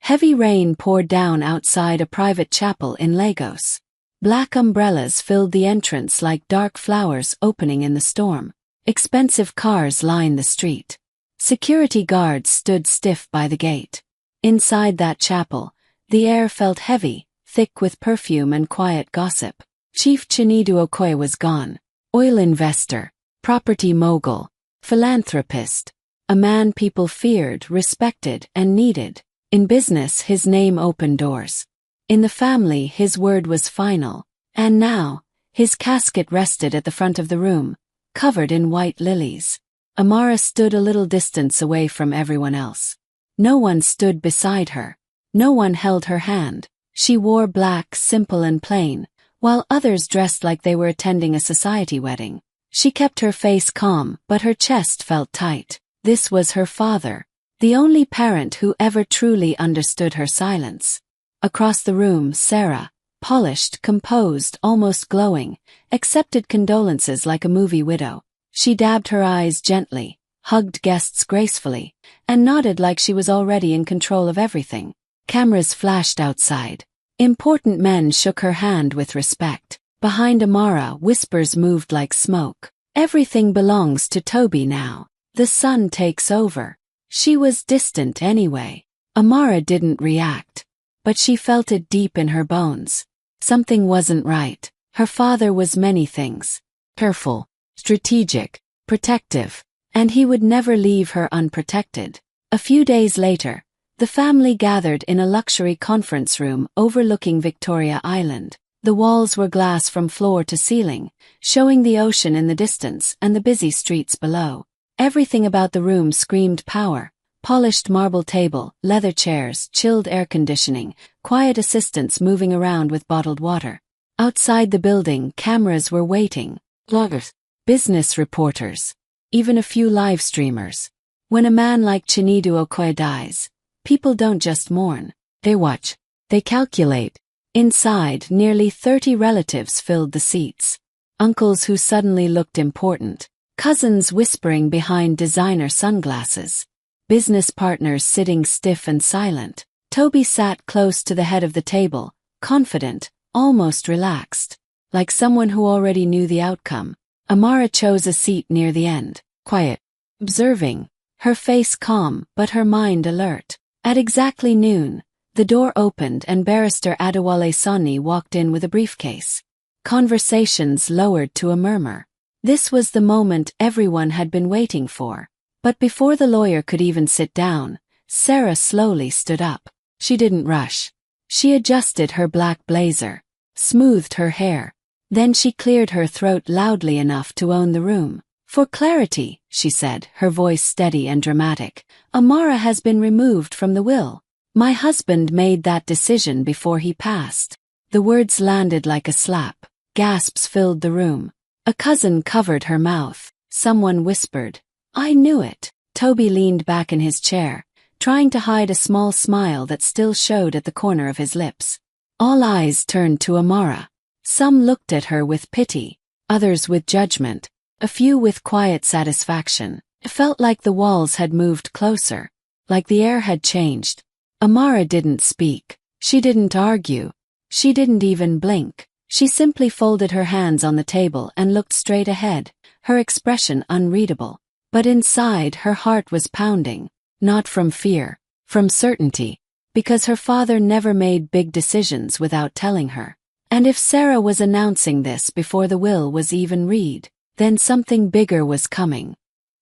Heavy rain poured down outside a private chapel in Lagos. Black umbrellas filled the entrance like dark flowers opening in the storm. Expensive cars lined the street. Security guards stood stiff by the gate. Inside that chapel, the air felt heavy, thick with perfume and quiet gossip. Chief Chinedu Okoye was gone. Oil investor, property mogul, philanthropist. A man people feared, respected, and needed. In business, his name opened doors. In the family, his word was final. And now, his casket rested at the front of the room, covered in white lilies. Amara stood a little distance away from everyone else. No one stood beside her. No one held her hand. She wore black, simple and plain, while others dressed like they were attending a society wedding. She kept her face calm, but her chest felt tight. This was her father, the only parent who ever truly understood her silence. Across the room, Sarah, polished, composed, almost glowing, accepted condolences like a movie widow. She dabbed her eyes gently, hugged guests gracefully, and nodded like she was already in control of everything. Cameras flashed outside. Important men shook her hand with respect. Behind Amara, whispers moved like smoke. Everything belongs to Toby now. The son takes over. She was distant anyway. Amara didn't react, but she felt it deep in her bones. Something wasn't right. Her father was many things. Careful, strategic, protective, and he would never leave her unprotected. A few days later, the family gathered in a luxury conference room overlooking Victoria Island. The walls were glass from floor to ceiling, showing the ocean in the distance and the busy streets below. Everything about the room screamed power. Polished marble table, leather chairs, chilled air conditioning, quiet assistants moving around with bottled water. Outside the building, cameras were waiting. Bloggers, business reporters, even a few live streamers. When a man like Chinedu Okoye dies, people don't just mourn. They watch. They calculate. Inside, nearly 30 relatives filled the seats. Uncles who suddenly looked important. Cousins whispering behind designer sunglasses. Business partners sitting stiff and silent. Toby sat close to the head of the table, confident, almost relaxed, like someone who already knew the outcome. Amara chose a seat near the end, quiet, observing, her face calm but her mind alert. At exactly noon, the door opened and Barrister Adewale Sani walked in with a briefcase. Conversations lowered to a murmur. This was the moment everyone had been waiting for. But before the lawyer could even sit down, Sarah slowly stood up. She didn't rush. She adjusted her black blazer, smoothed her hair. Then she cleared her throat loudly enough to own the room. For clarity, she said, her voice steady and dramatic, Amara has been removed from the will. My husband made that decision before he passed. The words landed like a slap. Gasps filled the room. A cousin covered her mouth. Someone whispered, I knew it. Toby leaned back in his chair, trying to hide a small smile that still showed at the corner of his lips. All eyes turned to Amara. Some looked at her with pity, others with judgment, a few with quiet satisfaction. It felt like the walls had moved closer, like the air had changed. Amara didn't speak. She didn't argue. She didn't even blink. She simply folded her hands on the table and looked straight ahead, her expression unreadable. But inside her heart was pounding, not from fear, from certainty, because her father never made big decisions without telling her. And if Sarah was announcing this before the will was even read, then something bigger was coming.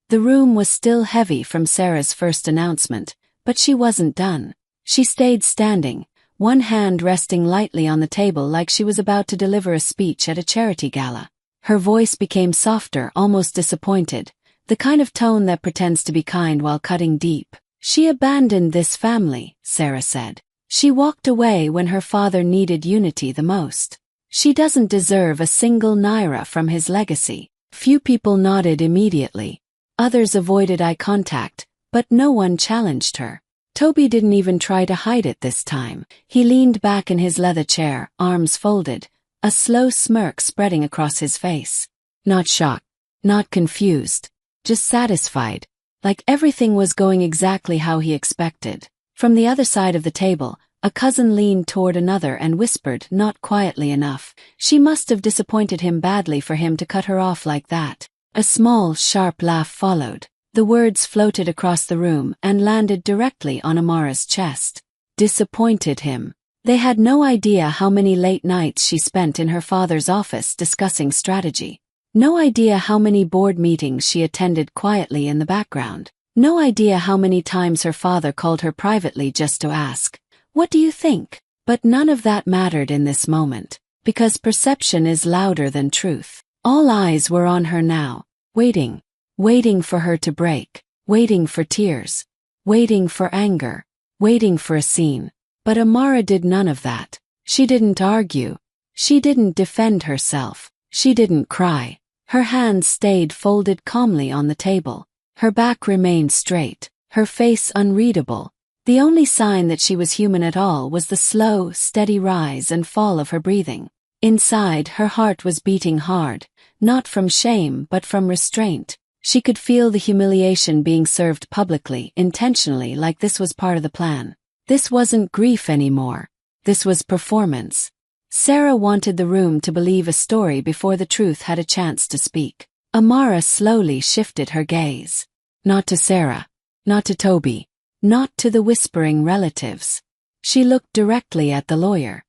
The room was still heavy from Sarah's first announcement, but she wasn't done. She stayed standing, one hand resting lightly on the table like she was about to deliver a speech at a charity gala. Her voice became softer, almost disappointed. The kind of tone that pretends to be kind while cutting deep. She abandoned this family, Sarah said. She walked away when her father needed unity the most. She doesn't deserve a single naira from his legacy. Few people nodded immediately. Others avoided eye contact, but no one challenged her. Toby didn't even try to hide it this time. He leaned back in his leather chair, arms folded, a slow smirk spreading across his face. Not shocked, not confused. Just satisfied, like everything was going exactly how he expected. From the other side of the table, a cousin leaned toward another and whispered, not quietly enough, "She must have disappointed him badly for him to cut her off like that." A small, sharp laugh followed. The words floated across the room and landed directly on Amara's chest. Disappointed him. They had no idea how many late nights she spent in her father's office discussing strategy. No idea how many board meetings she attended quietly in the background. No idea how many times her father called her privately just to ask, "What do you think?" But none of that mattered in this moment, because perception is louder than truth. All eyes were on her now, waiting. Waiting for her to break. Waiting for tears. Waiting for anger. Waiting for a scene. But Amara did none of that. She didn't argue. She didn't defend herself. She didn't cry. Her hands stayed folded calmly on the table. Her back remained straight, her face unreadable. The only sign that she was human at all was the slow, steady rise and fall of her breathing. Inside, her heart was beating hard, not from shame but from restraint. She could feel the humiliation being served publicly, intentionally, like this was part of the plan. This wasn't grief anymore. This was performance. Sarah wanted the room to believe a story before the truth had a chance to speak. Amara slowly shifted her gaze. Not to Sarah. Not to Toby. Not to the whispering relatives. She looked directly at the lawyer.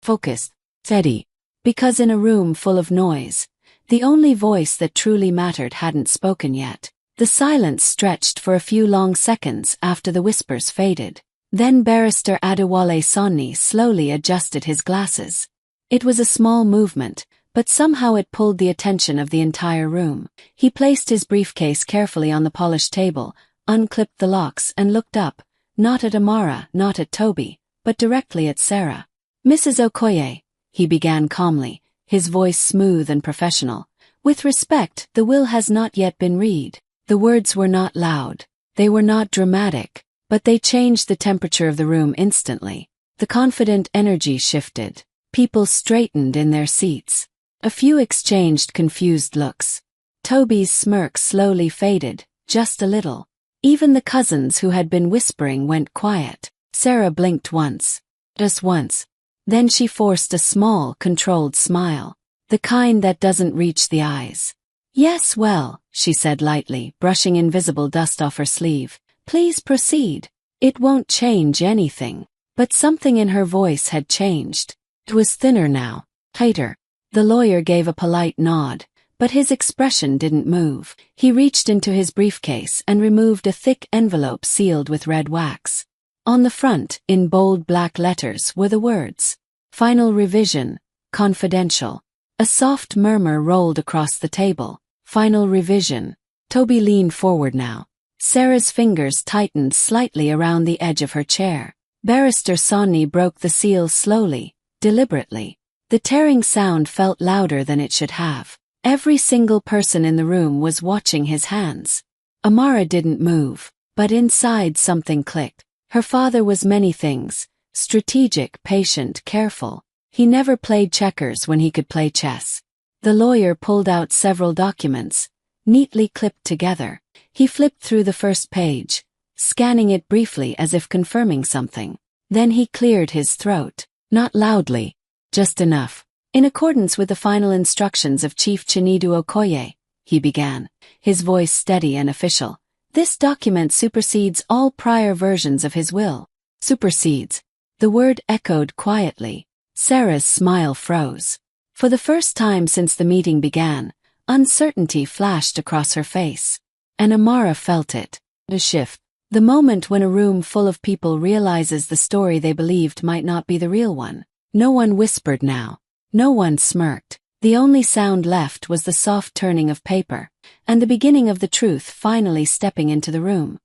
Focused. Steady. Because in a room full of noise, the only voice that truly mattered hadn't spoken yet. The silence stretched for a few long seconds after the whispers faded. Then Barrister Adewale Sonni slowly adjusted his glasses. It was a small movement, but somehow it pulled the attention of the entire room. He placed his briefcase carefully on the polished table, unclipped the locks and looked up, not at Amara, not at Toby, but directly at Sarah. "Mrs. Okoye," he began calmly, his voice smooth and professional. "With respect, the will has not yet been read." The words were not loud. They were not dramatic. But they changed the temperature of the room instantly. The confident energy shifted. People straightened in their seats. A few exchanged confused looks. Toby's smirk slowly faded, just a little. Even the cousins who had been whispering went quiet. Sarah blinked once. Just once. Then she forced a small, controlled smile. The kind that doesn't reach the eyes. "Yes, well," she said lightly, brushing invisible dust off her sleeve. "Please proceed. It won't change anything." But something in her voice had changed. It was thinner now, tighter. The lawyer gave a polite nod, but his expression didn't move. He reached into his briefcase and removed a thick envelope sealed with red wax. On the front, in bold black letters, were the words, "Final revision, confidential." A soft murmur rolled across the table. Final revision. Toby leaned forward now. Sarah's fingers tightened slightly around the edge of her chair. Barrister Sonni broke the seal slowly, deliberately. The tearing sound felt louder than it should have. Every single person in the room was watching his hands. Amara didn't move, but inside something clicked. Her father was many things: strategic, patient, careful. He never played checkers when he could play chess. The lawyer pulled out several documents, neatly clipped together. He flipped through the first page, scanning it briefly as if confirming something. Then he cleared his throat. Not loudly, just enough. "In accordance with the final instructions of Chief Chinedu Okoye," he began, his voice steady and official, "this document supersedes all prior versions of his will." Supersedes. The word echoed quietly. Sarah's smile froze. For the first time since the meeting began, uncertainty flashed across her face. And Amara felt it. A shift. The moment when a room full of people realizes the story they believed might not be the real one. No one whispered now. No one smirked. The only sound left was the soft turning of paper, and the beginning of the truth finally stepping into the room.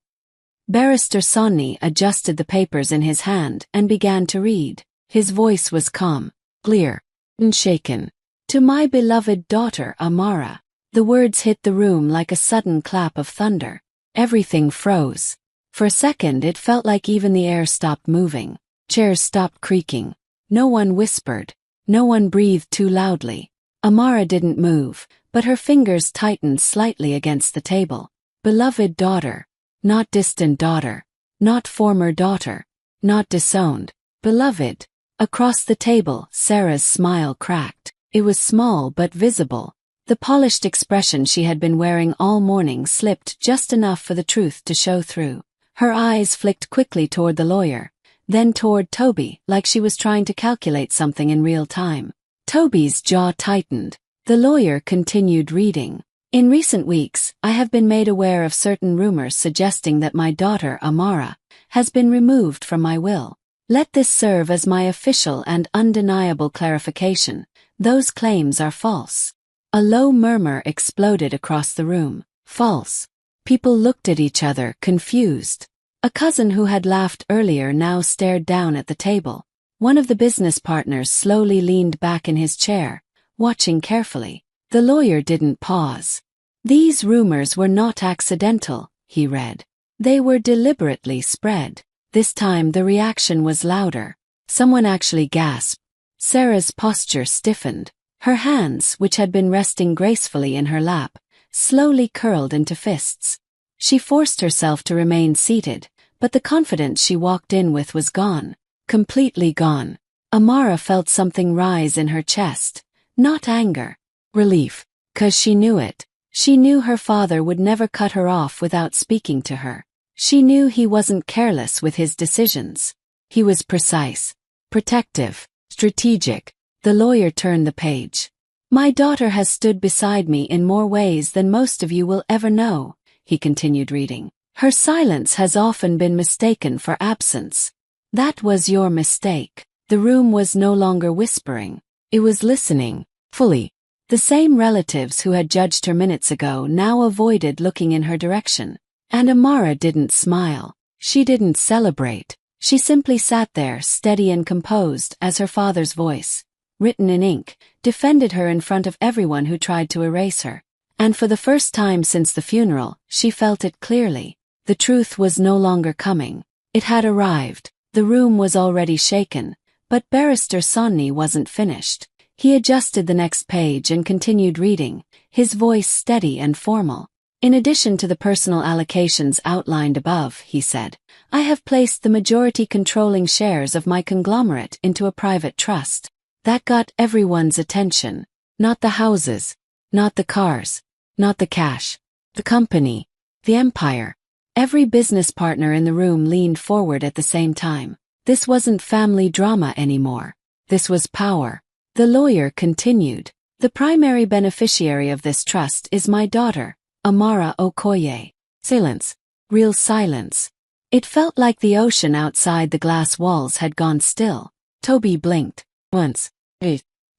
Barrister Sonni adjusted the papers in his hand and began to read. His voice was calm, clear, unshaken. "To my beloved daughter Amara." The words hit the room like a sudden clap of thunder. Everything froze. For a second it felt like even the air stopped moving. Chairs stopped creaking. No one whispered. No one breathed too loudly. Amara didn't move, but her fingers tightened slightly against the table. Beloved daughter. Not distant daughter. Not former daughter. Not disowned. Beloved. Across the table, Sarah's smile cracked. It was small but visible. The polished expression she had been wearing all morning slipped just enough for the truth to show through. Her eyes flicked quickly toward the lawyer, then toward Toby, like she was trying to calculate something in real time. Toby's jaw tightened. The lawyer continued reading. In recent weeks, I have been made aware of certain rumors suggesting that my daughter, Amara, has been removed from my will. Let this serve as my official and undeniable clarification. Those claims are false. A low murmur exploded across the room. False. People looked at each other, confused. A cousin who had laughed earlier now stared down at the table. One of the business partners slowly leaned back in his chair, watching carefully. The lawyer didn't pause. These rumors were not accidental, he read. They were deliberately spread. This time the reaction was louder. Someone actually gasped. Sarah's posture stiffened. Her hands, which had been resting gracefully in her lap, slowly curled into fists. She forced herself to remain seated, but the confidence she walked in with was gone. Completely gone. Amara felt something rise in her chest. Not anger. Relief. 'Cause she knew it. She knew her father would never cut her off without speaking to her. She knew he wasn't careless with his decisions. He was precise. Protective. Strategic. The lawyer turned the page. My daughter has stood beside me in more ways than most of you will ever know, he continued reading. Her silence has often been mistaken for absence. That was your mistake. The room was no longer whispering. It was listening, fully. The same relatives who had judged her minutes ago now avoided looking in her direction. And Amara didn't smile. She didn't celebrate. She simply sat there, steady and composed, as her father's voice, written in ink, defended her in front of everyone who tried to erase her. And for the first time since the funeral, she felt it clearly. The truth was no longer coming. It had arrived. The room was already shaken, but Barrister Sonny wasn't finished. He adjusted the next page and continued reading, his voice steady and formal. In addition to the personal allocations outlined above, he said, I have placed the majority controlling shares of my conglomerate into a private trust. That got everyone's attention. Not the houses, not the cars, not the cash, the company, the empire. Every business partner in the room leaned forward at the same time. This wasn't family drama anymore. This was power. The lawyer continued. The primary beneficiary of this trust is my daughter, Amara Okoye. Silence. Real silence. It felt like the ocean outside the glass walls had gone still. Toby blinked. Once.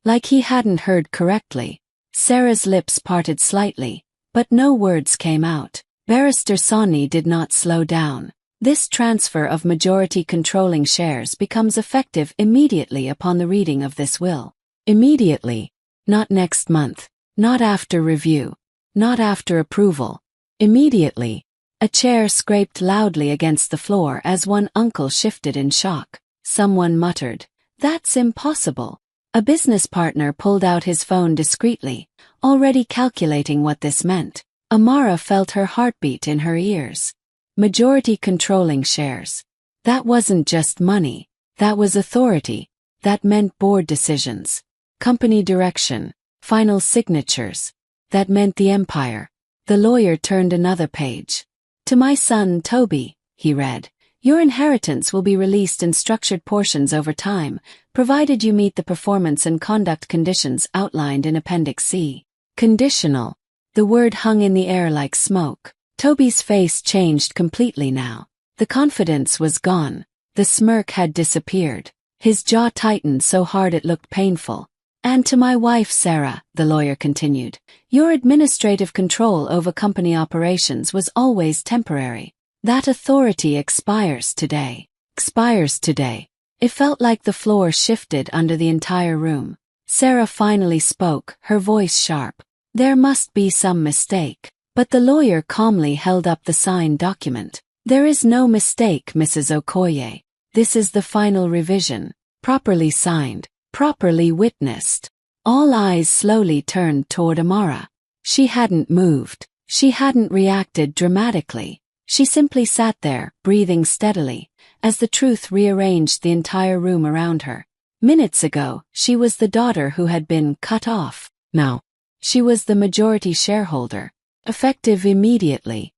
Like he hadn't heard correctly. Sarah's lips parted slightly, but no words came out. Barrister Sonny did not slow down. This transfer of majority controlling shares becomes effective immediately upon the reading of this will. Immediately. Not next month. Not after review. Not after approval. Immediately. A chair scraped loudly against the floor as one uncle shifted in shock. Someone muttered, That's impossible. A business partner pulled out his phone discreetly, already calculating what this meant. Amara felt her heartbeat in her ears. Majority controlling shares. That wasn't just money. That was authority. That meant board decisions. Company direction. Final signatures. That meant the empire. The lawyer turned another page. To my son, Toby, he read, your inheritance will be released in structured portions over time, provided you meet the performance and conduct conditions outlined in Appendix C. Conditional. The word hung in the air like smoke. Toby's face changed completely now. The confidence was gone. The smirk had disappeared. His jaw tightened so hard it looked painful. And to my wife Sarah, the lawyer continued, your administrative control over company operations was always temporary. That authority expires today. Expires today. It felt like the floor shifted under the entire room. Sarah finally spoke, her voice sharp. There must be some mistake. But the lawyer calmly held up the signed document. There is no mistake, Mrs. Okoye. This is the final revision. Properly signed. Properly witnessed. All eyes slowly turned toward Amara. She hadn't moved. She hadn't reacted dramatically. She simply sat there, breathing steadily, as the truth rearranged the entire room around her. Minutes ago, she was the daughter who had been cut off. Now, she was the majority shareholder, effective immediately.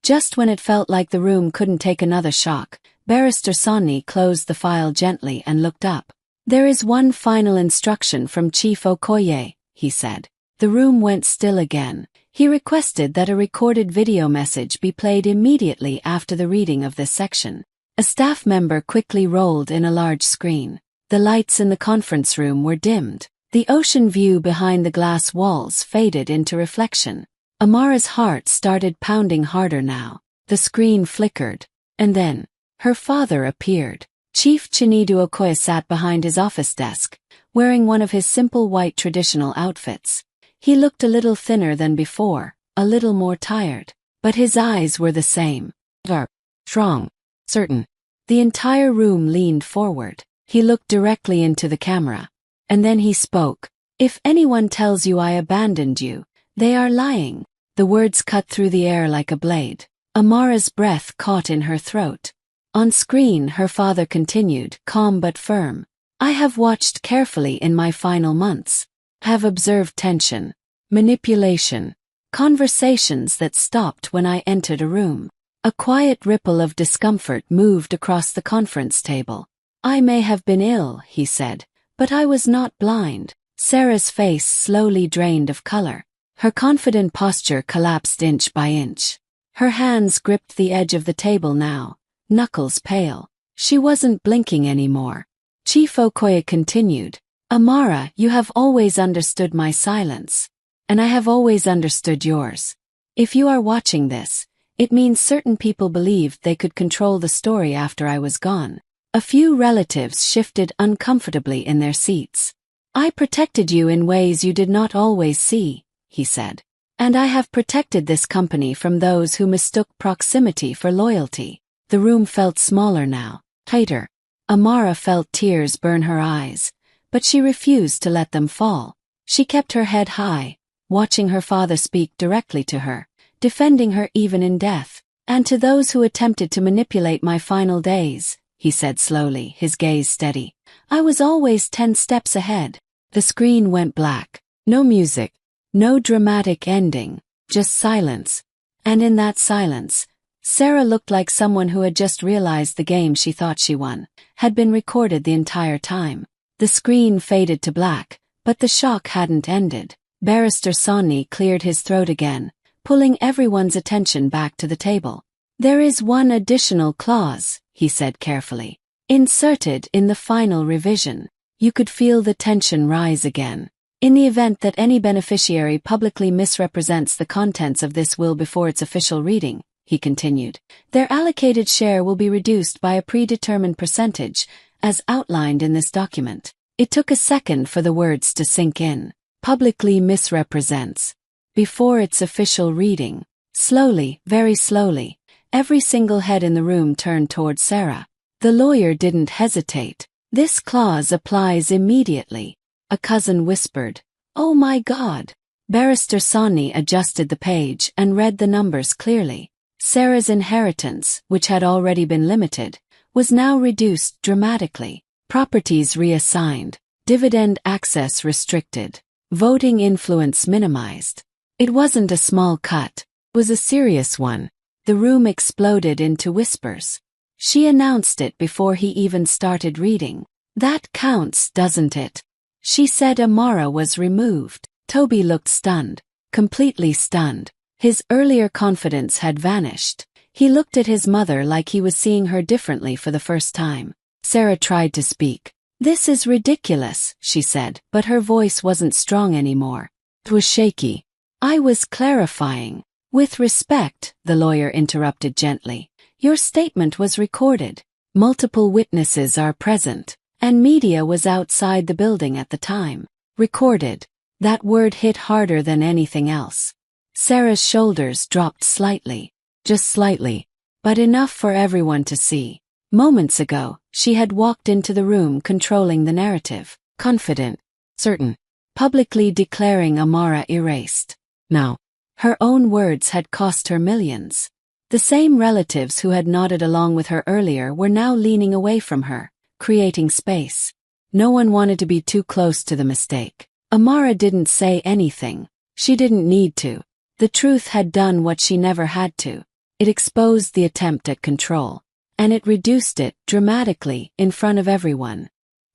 Just when it felt like the room couldn't take another shock, Barrister Sonny closed the file gently and looked up. "There is one final instruction from Chief Okoye," he said. The room went still again. He requested that a recorded video message be played immediately after the reading of this section. A staff member quickly rolled in a large screen. The lights in the conference room were dimmed. The ocean view behind the glass walls faded into reflection. Amara's heart started pounding harder now. The screen flickered. And then, her father appeared. Chief Chinedu Okoye sat behind his office desk, wearing one of his simple white traditional outfits. He looked a little thinner than before, a little more tired, but his eyes were the same. Dark, strong, certain. The entire room leaned forward. He looked directly into the camera. And then he spoke. "If anyone tells you I abandoned you, they are lying." The words cut through the air like a blade. Amara's breath caught in her throat. On screen, her father continued, calm but firm. "I have watched carefully in my final months. Have observed tension, manipulation, conversations that stopped when I entered a room." A quiet ripple of discomfort moved across the conference table. "I may have been ill," he said, "but I was not blind." Sarah's face slowly drained of color. Her confident posture collapsed inch by inch. Her hands gripped the edge of the table now, knuckles pale. She wasn't blinking anymore. Chief Okoye continued, "Amara, you have always understood my silence. And I have always understood yours. If you are watching this, it means certain people believed they could control the story after I was gone." A few relatives shifted uncomfortably in their seats. "I protected you in ways you did not always see," he said. "And I have protected this company from those who mistook proximity for loyalty." The room felt smaller now, tighter. Amara felt tears burn her eyes, but she refused to let them fall. She kept her head high, watching her father speak directly to her, defending her even in death. "And to those who attempted to manipulate my final days," he said slowly, his gaze steady, "I was always 10 steps ahead." The screen went black. No music, no dramatic ending, just silence. And in that silence, Sarah looked like someone who had just realized the game she thought she won had been recorded the entire time. The screen faded to black, but the shock hadn't ended. Barrister Sonny cleared his throat again, pulling everyone's attention back to the table. "There is one additional clause," he said carefully, "inserted in the final revision." You could feel the tension rise again. "In the event that any beneficiary publicly misrepresents the contents of this will before its official reading," he continued, "their allocated share will be reduced by a predetermined percentage, as outlined in this document." It took a second for the words to sink in. Publicly misrepresents. Before its official reading. Slowly, very slowly, every single head in the room turned toward Sarah. The lawyer didn't hesitate. "This clause applies immediately." A cousin whispered, "Oh my God." Barrister Sonny adjusted the page and read the numbers clearly. Sarah's inheritance, which had already been limited, was now reduced dramatically. Properties reassigned. Dividend access restricted. Voting influence minimized. It wasn't a small cut. It was a serious one. The room exploded into whispers. She announced it before he even started reading. "That counts, doesn't it?" She said. Amara was removed. Toby looked stunned. Completely stunned. His earlier confidence had vanished. He looked at his mother like he was seeing her differently for the first time. Sarah tried to speak. "This is ridiculous," she said, but her voice wasn't strong anymore. It was shaky. "I was clarifying." "With respect," the lawyer interrupted gently, "your statement was recorded. Multiple witnesses are present, and media was outside the building at the time." Recorded. That word hit harder than anything else. Sarah's shoulders dropped slightly. Just slightly. But enough for everyone to see. Moments ago, she had walked into the room controlling the narrative, confident, certain, publicly declaring Amara erased. Now, her own words had cost her millions. The same relatives who had nodded along with her earlier were now leaning away from her, creating space. No one wanted to be too close to the mistake. Amara didn't say anything. She didn't need to. The truth had done what she never had to. It exposed the attempt at control. And it reduced it, dramatically, in front of everyone.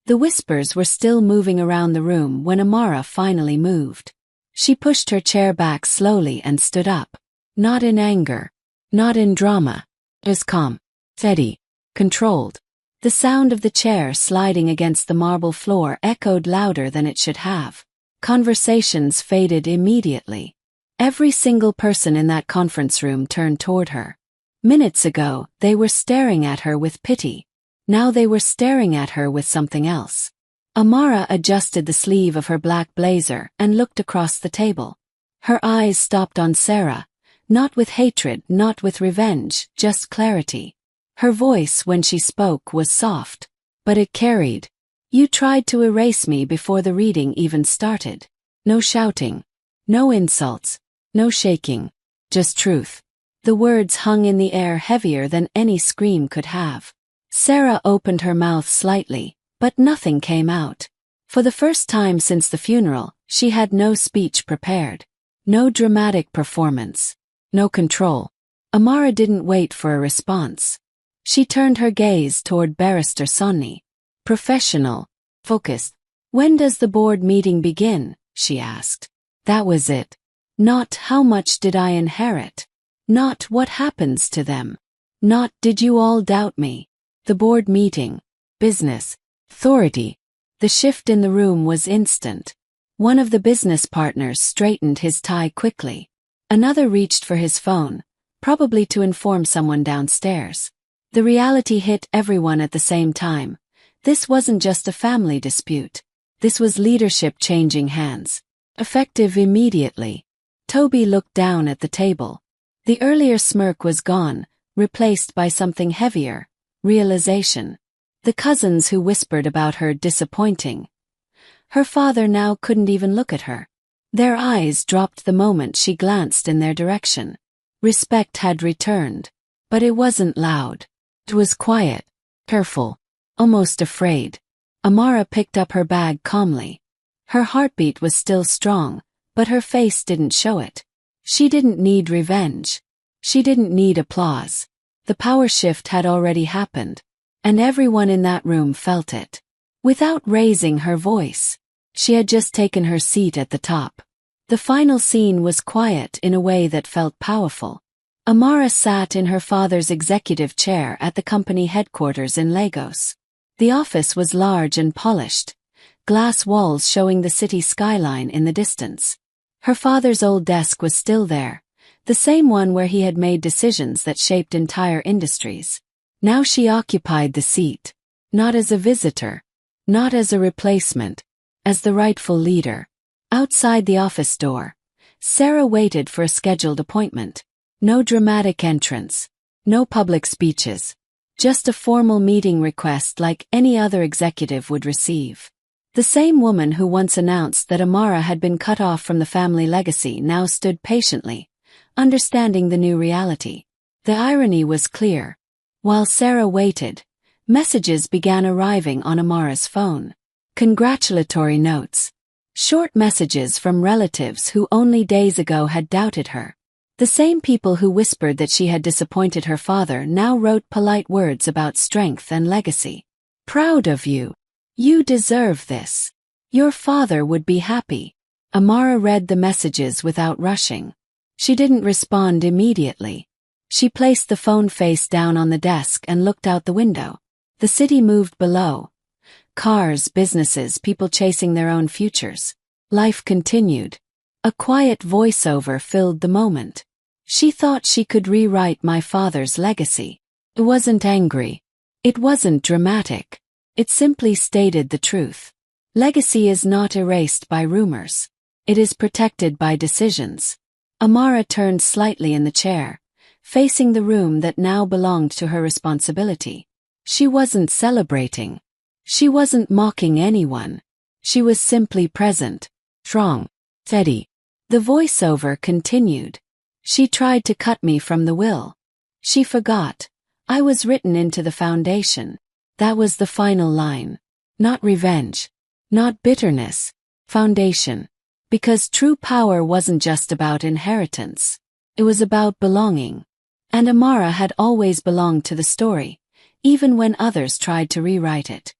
The whispers were still moving around the room when Amara finally moved. She pushed her chair back slowly and stood up. Not in anger. Not in drama. Just calm. Steady. Controlled. The sound of the chair sliding against the marble floor echoed louder than it should have. Conversations faded immediately. Every single person in that conference room turned toward her. Minutes ago, they were staring at her with pity. Now they were staring at her with something else. Amara adjusted the sleeve of her black blazer and looked across the table. Her eyes stopped on Sarah, not with hatred, not with revenge, just clarity. Her voice when she spoke was soft, but it carried. You tried to erase me before the reading even started. No shouting. No insults. No shaking. Just truth. The words hung in the air heavier than any scream could have. Sarah opened her mouth slightly, but nothing came out. For the first time since the funeral, she had no speech prepared. No dramatic performance. No control. Amara didn't wait for a response. She turned her gaze toward Barrister Sonny. Professional. Focused. When does the board meeting begin? She asked. That was it. Not how much did I inherit. Not what happens to them. Not did you all doubt me. The board meeting. Business. Authority. The shift in the room was instant. One of the business partners straightened his tie quickly. Another reached for his phone, probably to inform someone downstairs. The reality hit everyone at the same time. This wasn't just a family dispute. This was leadership changing hands. Effective immediately. Toby looked down at the table. The earlier smirk was gone, replaced by something heavier. Realization. The cousins who whispered about her disappointing. Her father now couldn't even look at her. Their eyes dropped the moment she glanced in their direction. Respect had returned. But it wasn't loud. It was quiet, careful, almost afraid. Amara picked up her bag calmly. Her heartbeat was still strong, but her face didn't show it. She didn't need revenge. She didn't need applause. The power shift had already happened, and everyone in that room felt it. Without raising her voice, she had just taken her seat at the top. The final scene was quiet in a way that felt powerful. Amara sat in her father's executive chair at the company headquarters in Lagos. The office was large and polished, glass walls showing the city skyline in the distance. Her father's old desk was still there, the same one where he had made decisions that shaped entire industries. Now she occupied the seat, not as a visitor, not as a replacement, as the rightful leader. Outside the office door, Sarah waited for a scheduled appointment. No dramatic entrance, no public speeches, just a formal meeting request like any other executive would receive. The same woman who once announced that Amara had been cut off from the family legacy now stood patiently, understanding the new reality. The irony was clear. While Sarah waited, messages began arriving on Amara's phone. Congratulatory notes. Short messages from relatives who only days ago had doubted her. The same people who whispered that she had disappointed her father now wrote polite words about strength and legacy. Proud of you. You deserve this. Your father would be happy. Amara read the messages without rushing. She didn't respond immediately. She placed the phone face down on the desk and looked out the window. The city moved below. Cars, businesses, people chasing their own futures. Life continued. A quiet voiceover filled the moment. She thought she could rewrite my father's legacy. It wasn't angry. It wasn't dramatic. It simply stated the truth. Legacy is not erased by rumors. It is protected by decisions. Amara turned slightly in the chair, facing the room that now belonged to her responsibility. She wasn't celebrating. She wasn't mocking anyone. She was simply present, strong, steady. The voiceover continued. She tried to cut me from the will. She forgot. I was written into the foundation. That was the final line. Not revenge. Not bitterness. Foundation. Because true power wasn't just about inheritance. It was about belonging. And Amara had always belonged to the story, even when others tried to rewrite it.